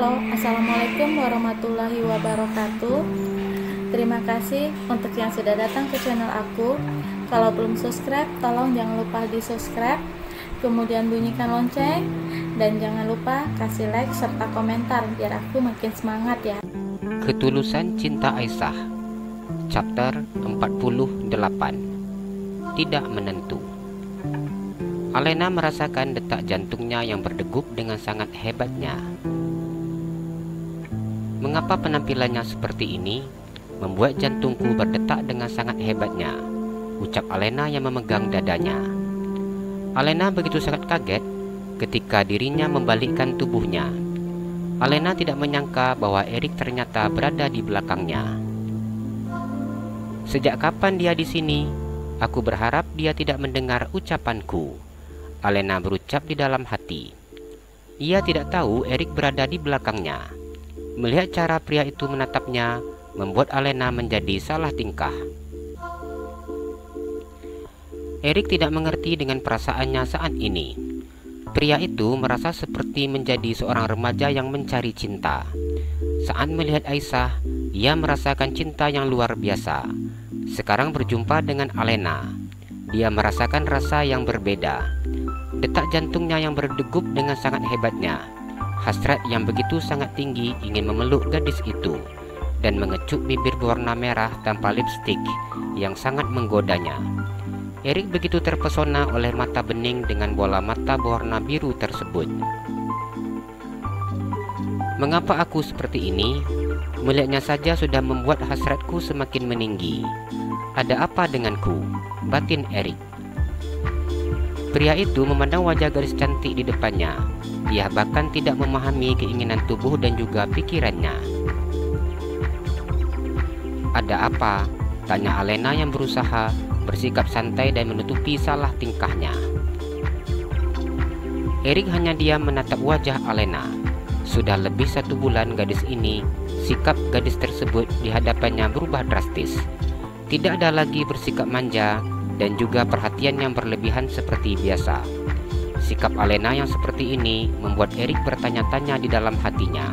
Halo, Assalamualaikum warahmatullahi wabarakatuh. Terima kasih untuk yang sudah datang ke channel aku. Kalau belum subscribe, tolong jangan lupa di subscribe, kemudian bunyikan lonceng, dan jangan lupa kasih like serta komentar biar aku makin semangat ya. Ketulusan Cinta Aisyah, Chapter 48. Tidak menentu. Alena merasakan detak jantungnya yang berdegup dengan sangat hebatnya. Mengapa penampilannya seperti ini membuat jantungku berdetak dengan sangat hebatnya, ucap Alena yang memegang dadanya. Alena begitu sangat kaget ketika dirinya membalikkan tubuhnya. Alena tidak menyangka bahwa Erik ternyata berada di belakangnya. Sejak kapan dia di sini? Aku berharap dia tidak mendengar ucapanku, Alena berucap di dalam hati. Ia tidak tahu Erik berada di belakangnya. Melihat cara pria itu menatapnya membuat Alena menjadi salah tingkah. Erik tidak mengerti dengan perasaannya saat ini. Pria itu merasa seperti menjadi seorang remaja yang mencari cinta. Saat melihat Aisyah, ia merasakan cinta yang luar biasa. Sekarang berjumpa dengan Alena, dia merasakan rasa yang berbeda. Detak jantungnya yang berdegup dengan sangat hebatnya. Hasrat yang begitu sangat tinggi ingin memeluk gadis itu dan mengecup bibir berwarna merah tanpa lipstik yang sangat menggodanya. Erik begitu terpesona oleh mata bening dengan bola mata berwarna biru tersebut. Mengapa aku seperti ini? Melihatnya saja sudah membuat hasratku semakin meninggi. Ada apa denganku? Batin Erik. Pria itu memandang wajah gadis cantik di depannya. Dia bahkan tidak memahami keinginan tubuh dan juga pikirannya. Ada apa? Tanya Alena yang berusaha bersikap santai dan menutupi salah tingkahnya. Erik hanya diam menatap wajah Alena. Sudah lebih 1 bulan gadis ini, sikap gadis tersebut di hadapannya berubah drastis. Tidak ada lagi bersikap manja dan juga perhatian yang berlebihan seperti biasa. Sikap Alena yang seperti ini membuat Erik bertanya-tanya di dalam hatinya.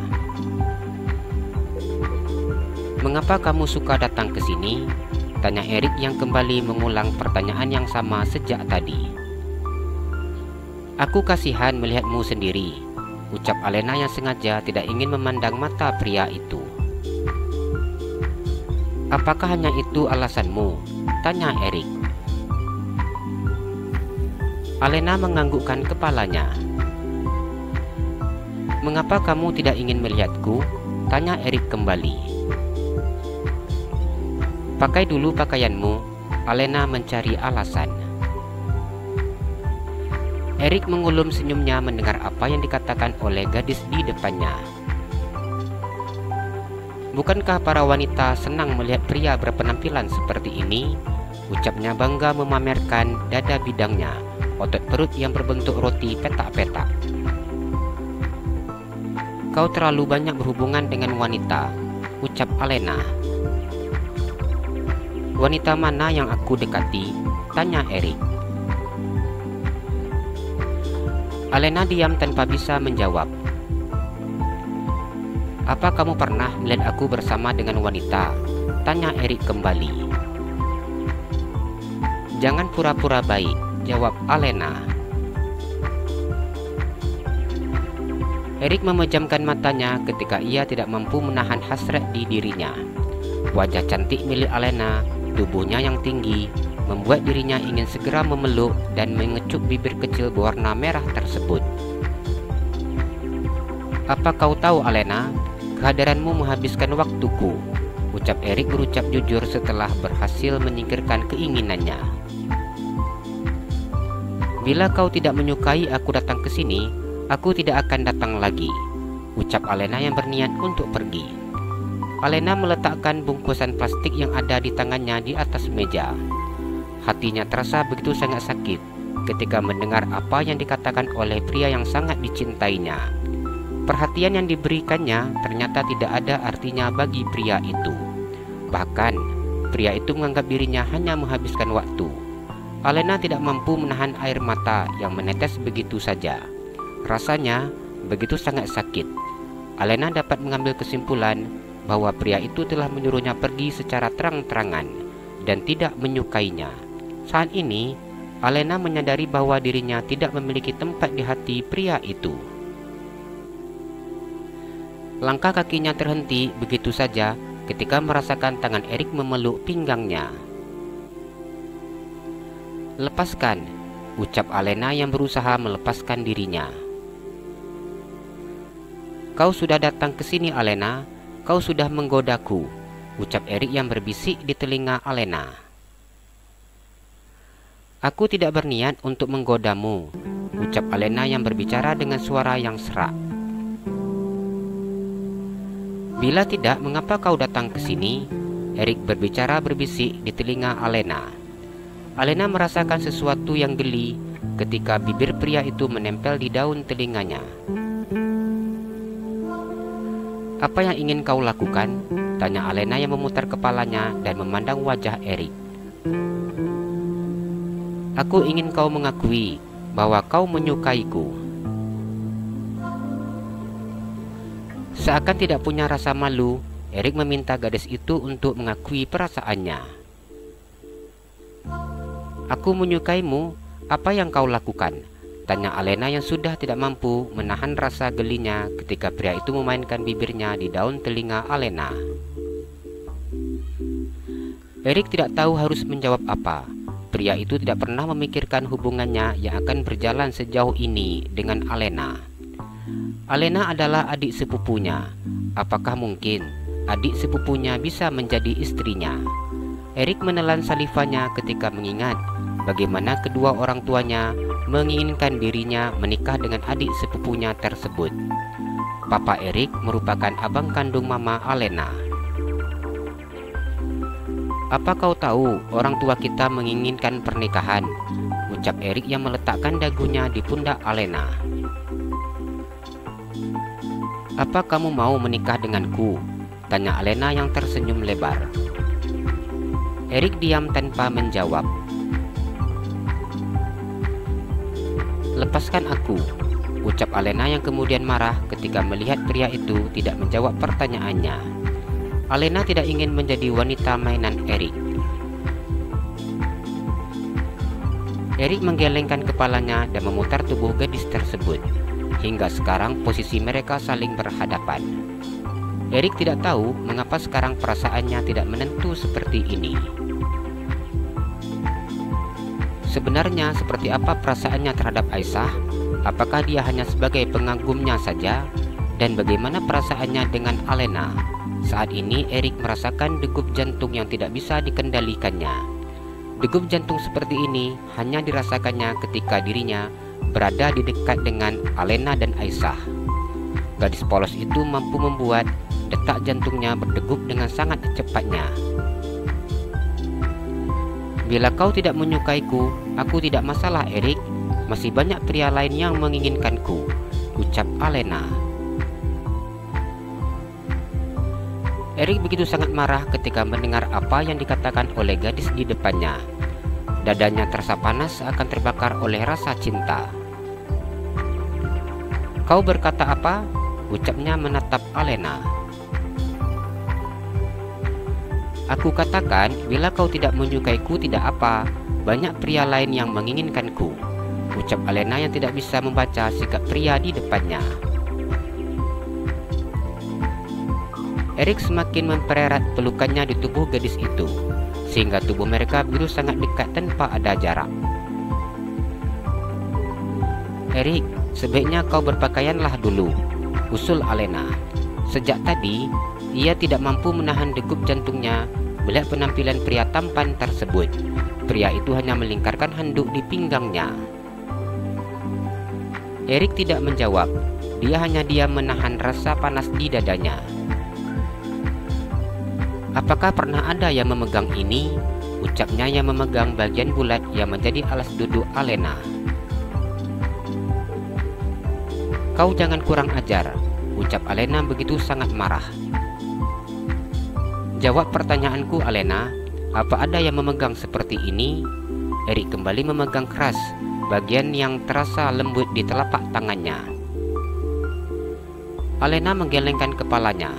Mengapa kamu suka datang ke sini? Tanya Erik yang kembali mengulang pertanyaan yang sama sejak tadi. Aku kasihan melihatmu sendiri, ucap Alena yang sengaja tidak ingin memandang mata pria itu. Apakah hanya itu alasanmu? Tanya Erik. Alena menganggukkan kepalanya. Mengapa kamu tidak ingin melihatku? Tanya Erik kembali. Pakai dulu pakaianmu, Alena mencari alasan. Erik mengulum senyumnya mendengar apa yang dikatakan oleh gadis di depannya. Bukankah para wanita senang melihat pria berpenampilan seperti ini? Ucapnya bangga memamerkan dada bidangnya, otot perut yang berbentuk roti petak-petak. Kau terlalu banyak berhubungan dengan wanita, ucap Alena. Wanita mana yang aku dekati? Tanya Erik. Alena diam tanpa bisa menjawab. Apa kamu pernah melihat aku bersama dengan wanita? Tanya Erik kembali. Jangan pura-pura baik, jawab Alena. Erik memejamkan matanya ketika ia tidak mampu menahan hasrat di dirinya. Wajah cantik milik Alena, tubuhnya yang tinggi, membuat dirinya ingin segera memeluk dan mengecup bibir kecil berwarna merah tersebut. Apa kau tahu Alena? Kehadiranmu menghabiskan waktuku, ucap Erik berucap jujur setelah berhasil menyingkirkan keinginannya. Bila kau tidak menyukai aku datang ke sini, aku tidak akan datang lagi, ucap Alena yang berniat untuk pergi. Alena meletakkan bungkusan plastik yang ada di tangannya di atas meja. Hatinya terasa begitu sangat sakit ketika mendengar apa yang dikatakan oleh pria yang sangat dicintainya. Perhatian yang diberikannya ternyata tidak ada artinya bagi pria itu. Bahkan, pria itu menganggap dirinya hanya menghabiskan waktu. Alena tidak mampu menahan air mata yang menetes begitu saja. Rasanya begitu sangat sakit. Alena dapat mengambil kesimpulan bahwa pria itu telah menyuruhnya pergi secara terang-terangan dan tidak menyukainya. Saat ini, Alena menyadari bahwa dirinya tidak memiliki tempat di hati pria itu. Langkah kakinya terhenti begitu saja ketika merasakan tangan Erik memeluk pinggangnya. "Lepaskan," ucap Alena yang berusaha melepaskan dirinya. "Kau sudah datang ke sini, Alena. Kau sudah menggodaku," ucap Erik yang berbisik di telinga Alena. "Aku tidak berniat untuk menggodamu," ucap Alena yang berbicara dengan suara yang serak. "Bila tidak, mengapa kau datang ke sini?" Erik berbicara berbisik di telinga Alena. Alena merasakan sesuatu yang geli ketika bibir pria itu menempel di daun telinganya. "Apa yang ingin kau lakukan?" tanya Alena yang memutar kepalanya dan memandang wajah Erik. "Aku ingin kau mengakui bahwa kau menyukaiku." Seakan tidak punya rasa malu, Erik meminta gadis itu untuk mengakui perasaannya. "Aku menyukaimu, apa yang kau lakukan?" tanya Alena yang sudah tidak mampu menahan rasa gelinya ketika pria itu memainkan bibirnya di daun telinga Alena. Erik tidak tahu harus menjawab apa. Pria itu tidak pernah memikirkan hubungannya yang akan berjalan sejauh ini dengan Alena. Alena adalah adik sepupunya. Apakah mungkin adik sepupunya bisa menjadi istrinya? Erik menelan salivanya ketika mengingat bagaimana kedua orang tuanya menginginkan dirinya menikah dengan adik sepupunya tersebut. Papa Erik merupakan abang kandung mama Alena. "Apa kau tahu orang tua kita menginginkan pernikahan?" ucap Erik yang meletakkan dagunya di pundak Alena. "Apa kamu mau menikah denganku?" tanya Alena yang tersenyum lebar. Erik diam tanpa menjawab. "Lepaskan aku," ucap Alena yang kemudian marah ketika melihat pria itu tidak menjawab pertanyaannya. Alena tidak ingin menjadi wanita mainan Erik. Erik menggelengkan kepalanya dan memutar tubuh gadis tersebut. Hingga sekarang posisi mereka saling berhadapan. Erik tidak tahu mengapa sekarang perasaannya tidak menentu seperti ini. Sebenarnya seperti apa perasaannya terhadap Aisyah? Apakah dia hanya sebagai pengagumnya saja? Dan bagaimana perasaannya dengan Alena? Saat ini Erik merasakan degup jantung yang tidak bisa dikendalikannya. Degup jantung seperti ini hanya dirasakannya ketika dirinya berada di dekat dengan Alena dan Aisyah. Gadis polos itu mampu membuat detak jantungnya berdegup dengan sangat cepatnya. "Bila kau tidak menyukaiku, aku tidak masalah, Erik. Masih banyak pria lain yang menginginkanku," ucap Alena. Erik begitu sangat marah ketika mendengar apa yang dikatakan oleh gadis di depannya. Dadanya terasa panas seakan terbakar oleh rasa cinta. "Kau berkata apa?" ucapnya menatap Alena. "Aku katakan, bila kau tidak menyukaiku tidak apa, banyak pria lain yang menginginkanku," ucap Alena yang tidak bisa membaca sikap pria di depannya. Erik semakin mempererat pelukannya di tubuh gadis itu, sehingga tubuh mereka begitu sangat dekat tanpa ada jarak. "Erik, sebaiknya kau berpakaianlah dulu," usul Alena. Sejak tadi, ia tidak mampu menahan degup jantungnya melihat penampilan pria tampan tersebut. Pria itu hanya melingkarkan handuk di pinggangnya. Erik tidak menjawab. Dia hanya diam menahan rasa panas di dadanya. "Apakah pernah ada yang memegang ini?" ucapnya yang memegang bagian bulat yang menjadi alas duduk Alena. "Kau jangan kurang ajar," ucap Alena begitu sangat marah. "Jawab pertanyaanku, Alena. Apa ada yang memegang seperti ini?" Erik kembali memegang keras bagian yang terasa lembut di telapak tangannya. Alena menggelengkan kepalanya.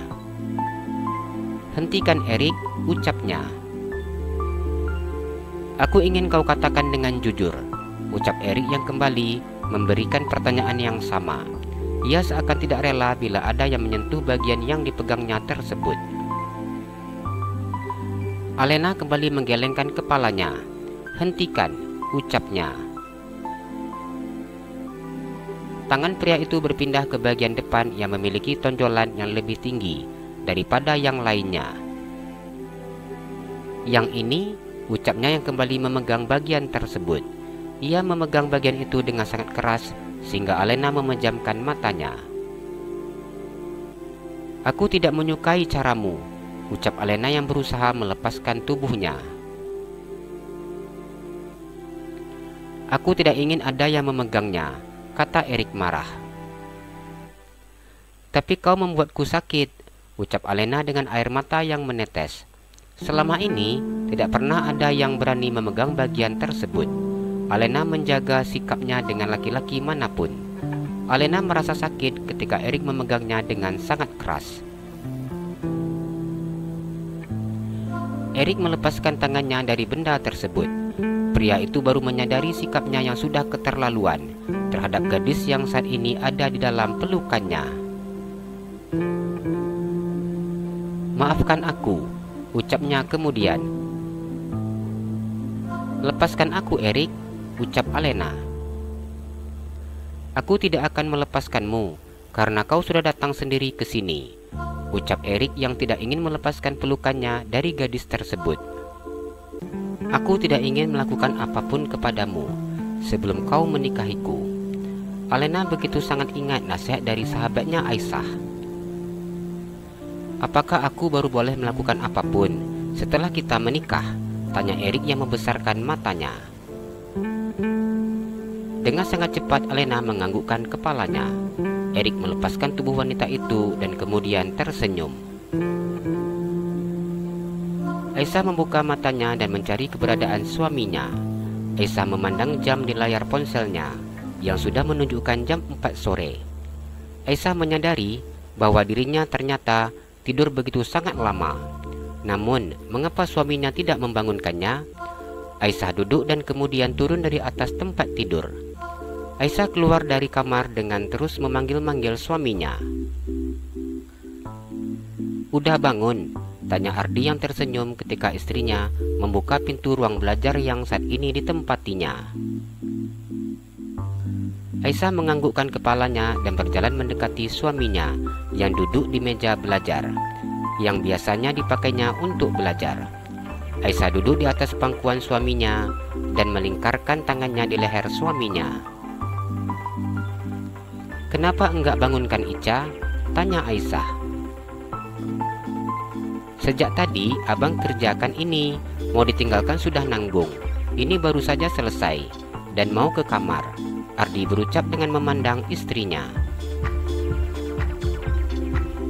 "Hentikan, Erik," ucapnya. "Aku ingin kau katakan dengan jujur," ucap Erik yang kembali memberikan pertanyaan yang sama. Ia seakan tidak rela bila ada yang menyentuh bagian yang dipegangnya tersebut. Alena kembali menggelengkan kepalanya. "Hentikan," ucapnya. Tangan pria itu berpindah ke bagian depan yang memiliki tonjolan yang lebih tinggi daripada yang lainnya. "Yang ini," ucapnya yang kembali memegang bagian tersebut. Ia memegang bagian itu dengan sangat keras sehingga Alena memejamkan matanya. "Aku tidak menyukai caramu," ucap Alena yang berusaha melepaskan tubuhnya. "Aku tidak ingin ada yang memegangnya," kata Erik marah. "Tapi kau membuatku sakit," ucap Alena dengan air mata yang menetes. Selama ini tidak pernah ada yang berani memegang bagian tersebut. Alena menjaga sikapnya dengan laki-laki manapun. Alena merasa sakit ketika Erik memegangnya dengan sangat keras. Erik melepaskan tangannya dari benda tersebut. Pria itu baru menyadari sikapnya yang sudah keterlaluan terhadap gadis yang saat ini ada di dalam pelukannya. "Maafkan aku," ucapnya kemudian. "Lepaskan aku, Erik," ucap Alena. "Aku tidak akan melepaskanmu karena kau sudah datang sendiri ke sini," ucap Erik yang tidak ingin melepaskan pelukannya dari gadis tersebut. "Aku tidak ingin melakukan apapun kepadamu sebelum kau menikahiku." Alena begitu sangat ingat nasihat dari sahabatnya Aisyah. "Apakah aku baru boleh melakukan apapun setelah kita menikah?" tanya Erik yang membesarkan matanya. Dengan sangat cepat Alena menganggukkan kepalanya. Erik melepaskan tubuh wanita itu dan kemudian tersenyum. Aisyah membuka matanya dan mencari keberadaan suaminya. Aisyah memandang jam di layar ponselnya yang sudah menunjukkan jam 4 sore. Aisyah menyadari bahwa dirinya ternyata tidur begitu sangat lama. Namun, mengapa suaminya tidak membangunkannya? Aisyah duduk dan kemudian turun dari atas tempat tidur. Aisyah keluar dari kamar dengan terus memanggil-manggil suaminya. "Udah bangun?" tanya Ardi yang tersenyum ketika istrinya membuka pintu ruang belajar yang saat ini ditempatinya. Aisyah menganggukkan kepalanya dan berjalan mendekati suaminya yang duduk di meja belajar yang biasanya dipakainya untuk belajar. Aisyah duduk di atas pangkuan suaminya dan melingkarkan tangannya di leher suaminya. "Kenapa enggak bangunkan Ica?" tanya Aisyah. "Sejak tadi abang kerjakan ini, mau ditinggalkan sudah nanggung. Ini baru saja selesai dan mau ke kamar," Ardi berucap dengan memandang istrinya.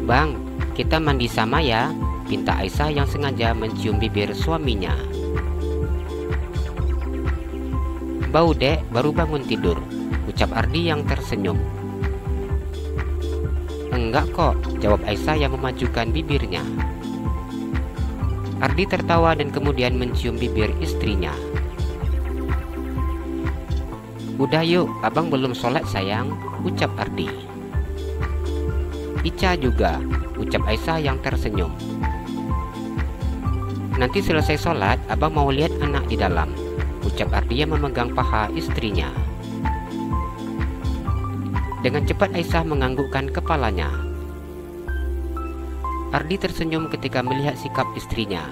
"Bang, kita mandi sama ya," pinta Aisyah yang sengaja mencium bibir suaminya. "Bau dek, baru bangun tidur," ucap Ardi yang tersenyum. "Enggak kok," jawab Aisyah yang memajukan bibirnya. Ardi tertawa dan kemudian mencium bibir istrinya. "Udah yuk, abang belum sholat sayang," ucap Ardi. "Ica juga," ucap Aisyah yang tersenyum. "Nanti selesai sholat, abang mau lihat anak di dalam," ucap Ardi yang memegang paha istrinya. Dengan cepat Aisyah menganggukkan kepalanya. Ardi tersenyum ketika melihat sikap istrinya.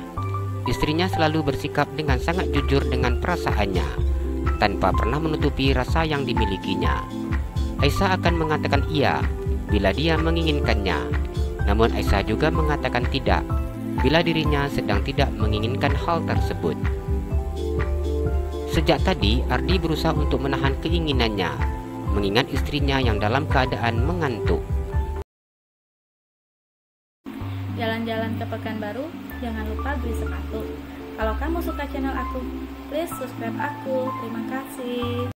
Istrinya selalu bersikap dengan sangat jujur dengan perasaannya, tanpa pernah menutupi rasa yang dimilikinya. Aisyah akan mengatakan iya bila dia menginginkannya, namun Aisyah juga mengatakan tidak bila dirinya sedang tidak menginginkan hal tersebut. Sejak tadi, Ardi berusaha untuk menahan keinginannya, mengingat istrinya yang dalam keadaan mengantuk. Jalan-jalan ke Pekanbaru, jangan lupa beli sepatu. Kalau kamu suka channel aku, please subscribe aku. Terima kasih.